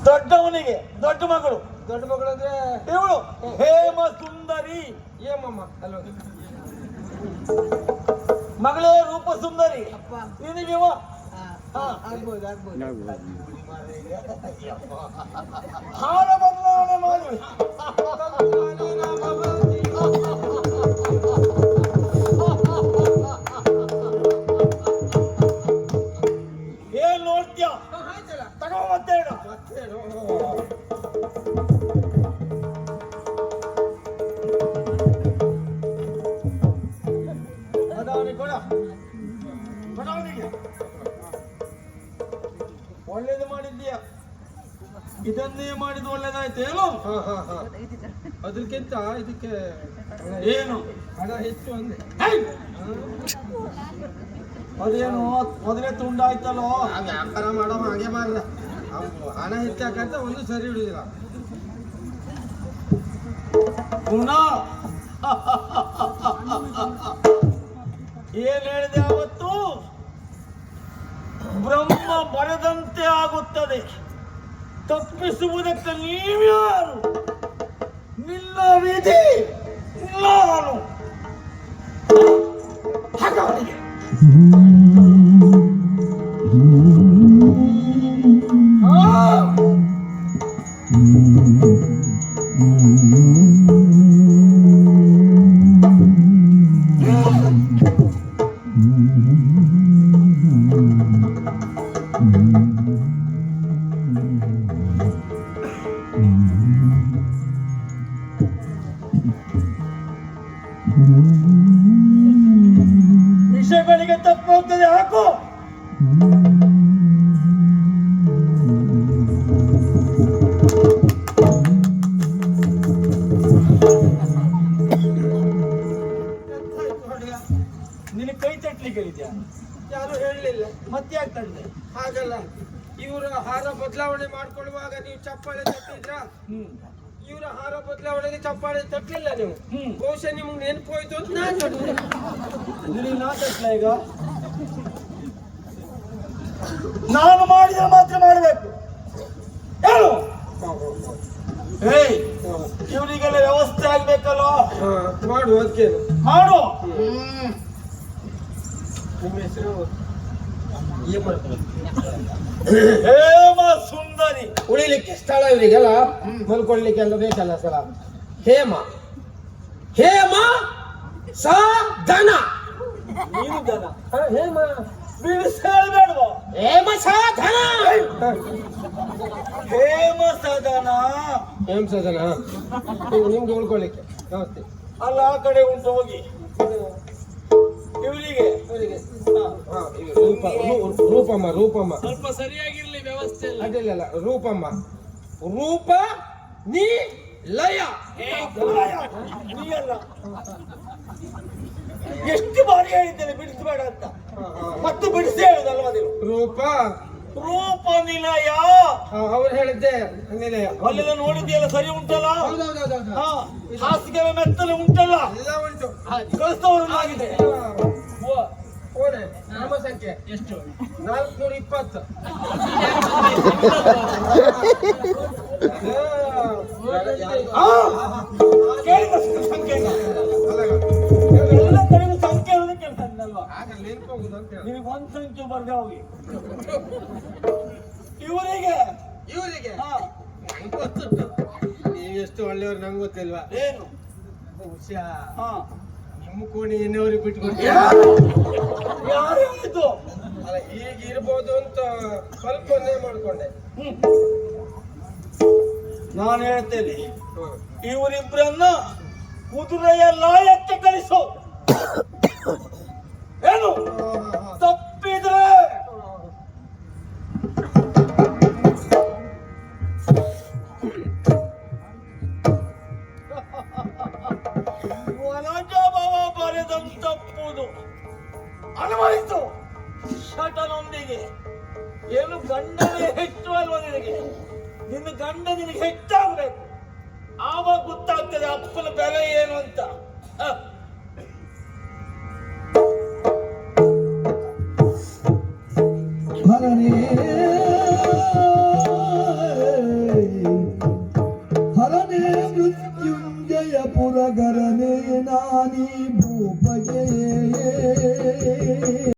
ದೊಡ್ಡವನಿಗೆ ದೊಡ್ಡ ಮಗಳು. ದೊಡ್ಡ ಮಗಳು ಅಂದ್ರೆ ಇವಳು ಹೇಮ ಸುಂದರಿ. ಏಮಮ್ಮ ಅಲ್ವ? ಮಗಳೇ ರೂಪ ಸುಂದರಿ. ನಿನಗೆ ಆಗ್ಬೋದು ಹಾರ ಬದಲಾವಣೆ ಮಾಡಿ ಏನ್ ನೋಡ್ತೀಯ? ತಗೋ ಮತ್ತೇನು ಒಳ್ಳೇದು ಮಾಡಿದ್ದೀಯ. ಇದನ್ನೇ ಮಾಡಿದ್ದು ಒಳ್ಳೇದಾಯ್ತು. ಏನು ಅದಕ್ಕಿಂತ ಇದಕ್ಕೆ ಏನು ಹಣ ಹೆಚ್ಚು ಅಂದೆ. ಅದೇನು ಮೊದಲೇ ತುಂಡಾಯ್ತಲ್ಲೋ. ವ್ಯಾಪಾರ ಮಾಡೋ ಹಾಗೆ ಮಾಡ್ದ. ಹಣ ಹೆಚ್ಚಾಕಂತ ಒಂದು ಸರಿ ಹಿಡಿದಿಲ್ಲ. ಏನ್ ಹೇಳಿದೆ ಅವತ್ತು? ಬ್ರಹ್ಮ ಬರೆದಂತೆ ಆಗುತ್ತದೆ. ತಪ್ಪಿಸುವುದಕ್ಕೆ ನೀವ್ಯಾರು? ನಿನ್ನ ವಿಧಿ ನಾನು. ಹಾಗೆ ವಿಷಯಗಳಿಗೆ ತಪ್ಪು ಹೋಗ್ತದೆ. ಹಾಕು. ನಿನ್ನ ಕೈ ತಟ್ಲಿಕ್ಕೆ ಹೇಳಿದ್ಯಾ? ಯಾರು ಹೇಳಲಿಲ್ಲ. ಮತ್ತೆ ಯಾಕೆ ತಟ್ಟಿದೆ? ಹಾಗಲ್ಲ, ಇವರ ಹಾರ ಬದಲಾವಣೆ ಮಾಡ್ಕೊಳ್ಳುವಾಗ ನೀವು ಚಪ್ಪಾಳೆ ತಟ್ಟಿದ್ರ. ಇವರ ಹಾರ ಬದಲಾವಣೆಗೆ ಚಪ್ಪಾಳೆ ತಟ್ಟಲಿಲ್ಲ ನೀವು. ಬಹುಶಃ ನಿಮ್ಗೆ ನೆನಪು ಹೋಯ್ತು ಅಂತ ನಾನು ತಟ್ಟಿದೆ. ನಾ ತಟ್ಲ ಈಗ? ನಾನು ಮಾಡಿದ್ರೆ ಮಾತ್ರ ಮಾಡಬೇಕು. ಏನು ಇವರಿಗೆಲ್ಲ ವ್ಯವಸ್ಥೆ ಆಗ್ಬೇಕಲ್ಲ. ಮಾಡು. ಅದಕ್ಕೇನು ಮಾಡು. ನಿಮ್ಮ ಹೆಸರು ಹೇಮ ಸುಂದರಿ. ಉಳಿಲಿಕ್ಕೆ ಸ್ಥಳ ಇವರಿಗೆಲ್ಲ, ಮಲ್ಕೊಳ್ಳಿಕ್ಕೆ ಎಲ್ಲ ಬೇಕಲ್ಲ ಸ್ಥಳ. ಹೇಮ ಹೇಮ ಸಾಧನ. ನೀನು ದನ ಹೇಮ ಬಿಡಿಸಿ ಹೇಳ್ಬೇಡ್ವ? ಹೇಮ ಸಾಧನ. ಹೇಮ ಸದನ. ಹೇಮ ಸಾಧನ ನಿಮ್ಗೆ ಉಳ್ಕೊಳ್ಳಿಕ್ಕೆ ವ್ಯವಸ್ಥೆ ಅಲ್ಲ. ಆ ಕಡೆ ಉಂಟು ಹೋಗಿ. ಇವರಿಗೆ ರೂಪಮ್ಮ ರೂಪಮ್ಮ ಸ್ವಲ್ಪ ಸರಿಯಾಗಿರ್ಲಿ ವ್ಯವಸ್ಥೆ. ಅಡ್ಡಿಲ್ಲ. ರೂಪಮ್ಮ ರೂಪ ನೀ ಲಯ. ನೀ ಅಲ್ಲ. ಎಷ್ಟು ಬಾರಿ ಹೇಳಿದ್ದೇನೆ ಬಿಡಿಸಬೇಡ ಅಂತ. ಮತ್ತು ಬಿಡಿಸಿ ಹೇಳುದಲ್ವಾ ನೀವು? ರೂಪ ರೂಪ ನಿಲಯ. ಅವ್ರು ಹೇಳಿದ್ದೆ ನಿಲಯ. ಅಲ್ಲೆಲ್ಲ ನೋಡಿದ್ಯಲ್ಲ, ಸರಿ ಉಂಟಲ್ಲ? ಹಾಸಿಗೆ ಮೆತ್ತಲೆ ಉಂಟಲ್ಲ? ಎಲ್ಲ ಉಂಟು. ಕಳಿಸ್ತವರನ್ನಾಗಿದೆ. ಓಡೆ ನಮ್ಮ ಸಂಖ್ಯೆ ಎಷ್ಟು? 420. ಕೇಳಿದಷ್ಟು ಸಂಖ್ಯೆ ಎಲ್ಲ ಕಡೆಗೂ ಸಂಖ್ಯೆ ಇರೋದೇ ಕೆಲಸ ಅಲ್ವಾ? ನಿನಗೆ ಒಂದ್ ಸಂಖ್ಯೆ ಬರ್ದೆ ಹೋಗಿ. ಇವರಿಗೆ ನೀವೆಷ್ಟು ಒಳ್ಳೆಯವರು ನಂಗೆ ಗೊತ್ತಿಲ್ವಾ? ಏನು ಬಹುಶಃ ನಿಮ್ಮ ಕೋಣೆ ಇನ್ನವರಿಗೆ ಬಿಟ್ಕೊಡ್ತೀವಿ. ಯಾರು ಹೇಳಿದ್ದು? ಅಲ್ಲ, ಹೀಗೆ ಇರ್ಬೋದು ಅಂತ ಕಲ್ಪನೆ ಮಾಡ್ಕೊಂಡೆ. ನಾನು ಹೇಳ್ತೇನೆ, ಇವರಿಬ್ಬರನ್ನ ಕುದುರೆಯ ಲಾಯಕ್ಕೆ ಕಳಿಸು. ಏನು ತಪ್ಪಿದ್ರೆ ವನಜಭವ ಬರೆದಂತಪ್ಪುದು ಅನುಭವಿಸು ಶಟನೊಂದಿಗೆ. ಏನು ಗಂಡನೇ ಹೆಚ್ಚು ಅಲ್ವ ನಿನಗೆ? ನಿನ್ನ ಗಂಡ ನಿನಗೆ ಹೆಚ್ಚಾಗಬೇಕು. ಆವಾಗ ಗೊತ್ತಾಗ್ತದೆ ಅಪ್ಪನ ಬೆಲೆ ಏನು ಅಂತ. ಮಗನೇ ಮೃತ್ಯುಂಜಯ ಪುರಗರನೇ ನಾನೀ ಭೂಪಗೆ